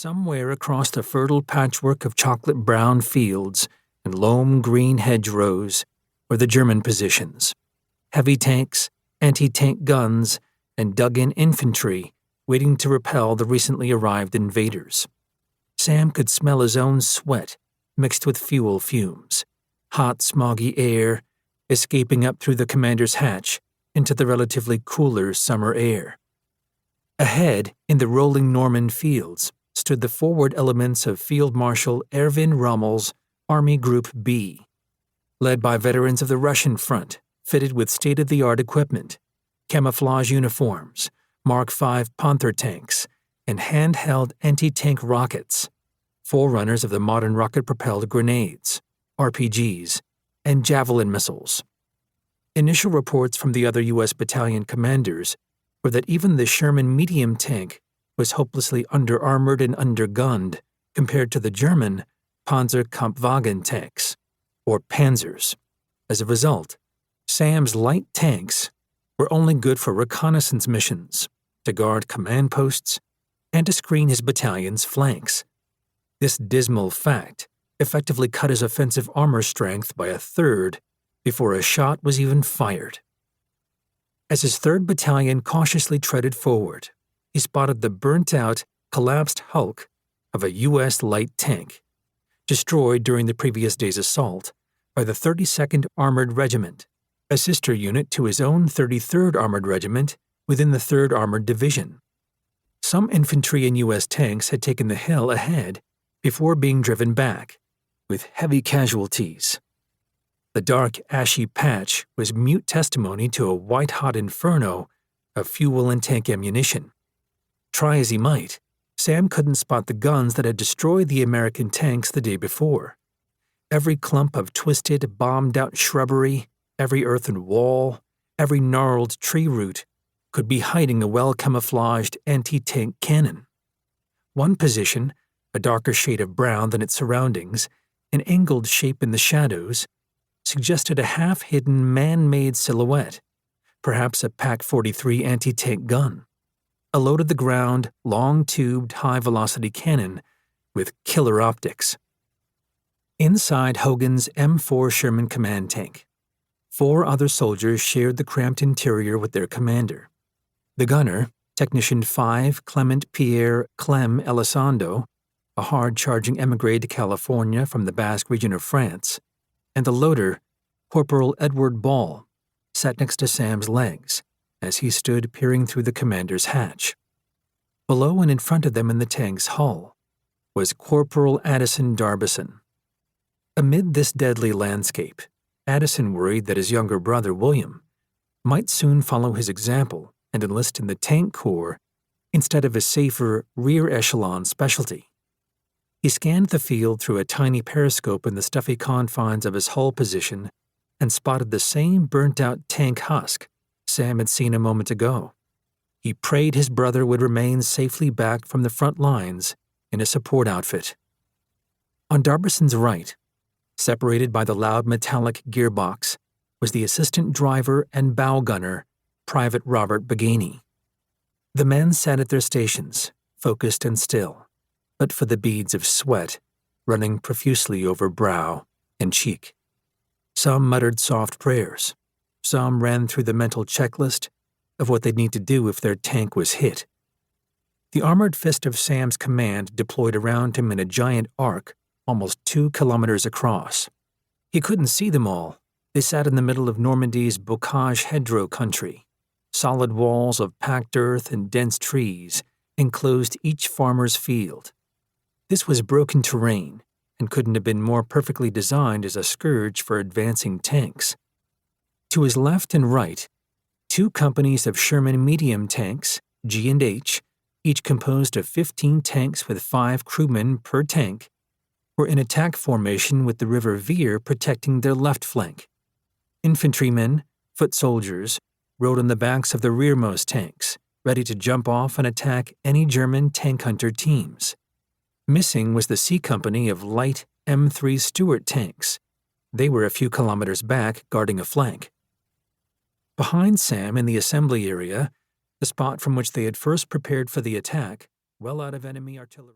Somewhere across the fertile patchwork of chocolate-brown fields and loam-green hedgerows were the German positions. Heavy tanks, anti-tank guns, and dug-in infantry waiting to repel the recently arrived invaders. Sam could smell his own sweat mixed with fuel fumes, hot, smoggy air escaping up through the commander's hatch into the relatively cooler summer air. Ahead, in the rolling Norman fields, stood the forward elements of Field Marshal Erwin Rommel's Army Group B, led by veterans of the Russian front, fitted with state-of-the-art equipment, camouflage uniforms, Mark V Panther tanks, and handheld anti-tank rockets, forerunners of the modern rocket-propelled grenades, RPGs, and Javelin missiles. Initial reports from the other U.S. battalion commanders were that even the Sherman medium tank was hopelessly under-armored and undergunned compared to the German Panzerkampfwagen tanks, or Panzers. As a result, Sam's light tanks were only good for reconnaissance missions, to guard command posts, and to screen his battalion's flanks. This dismal fact effectively cut his offensive armor strength by a third before a shot was even fired. As his 3rd Battalion cautiously treaded forward, he spotted the burnt-out, collapsed hulk of a U.S. light tank, destroyed during the previous day's assault by the 32nd Armored Regiment, a sister unit to his own 33rd Armored Regiment within the 3rd Armored Division. Some infantry and U.S. tanks had taken the hill ahead before being driven back, with heavy casualties. The dark, ashy patch was mute testimony to a white-hot inferno of fuel and tank ammunition. Try as he might, Sam couldn't spot the guns that had destroyed the American tanks the day before. Every clump of twisted, bombed-out shrubbery, every earthen wall, every gnarled tree root could be hiding a well-camouflaged anti-tank cannon. One position, a darker shade of brown than its surroundings, an angled shape in the shadows, suggested a half-hidden man-made silhouette, perhaps a Pak-43 anti-tank gun, a low-to-the-ground, long-tubed, high-velocity cannon with killer optics. Inside Hogan's M4 Sherman command tank, 4 other soldiers shared the cramped interior with their commander. The gunner, Technician 5 Clement Pierre Clem Elizondo, a hard-charging emigre to California from the Basque region of France, and the loader, Corporal Edward Ball, sat next to Sam's legs as he stood peering through the commander's hatch. Below and in front of them in the tank's hull was Corporal Addison Darbison. Amid this deadly landscape, Addison worried that his younger brother, William, might soon follow his example and enlist in the tank corps instead of a safer rear-echelon specialty. He scanned the field through a tiny periscope in the stuffy confines of his hull position and spotted the same burnt-out tank husk Sam had seen a moment ago. He prayed his brother would remain safely back from the front lines in a support outfit. On Darbison's right, separated by the loud metallic gearbox, was the assistant driver and bow gunner, Private Robert Bagani. The men sat at their stations, focused and still, but for the beads of sweat running profusely over brow and cheek. Some muttered soft prayers. Some ran through the mental checklist of what they'd need to do if their tank was hit. The armored fist of Sam's command deployed around him in a giant arc almost 2 kilometers across. He couldn't see them all. They sat in the middle of Normandy's bocage hedgerow country. Solid walls of packed earth and dense trees enclosed each farmer's field. This was broken terrain and couldn't have been more perfectly designed as a scourge for advancing tanks. To his left and right, 2 companies of Sherman medium tanks, G and H, each composed of 15 tanks with 5 crewmen per tank, were in attack formation with the River Veer protecting their left flank. Infantrymen, foot soldiers, rode on the backs of the rearmost tanks, ready to jump off and attack any German tank hunter teams. Missing was the C Company of light M3 Stuart tanks. They were a few kilometers back, guarding a flank. Behind Sam in the assembly area, the spot from which they had first prepared for the attack, well out of enemy artillery.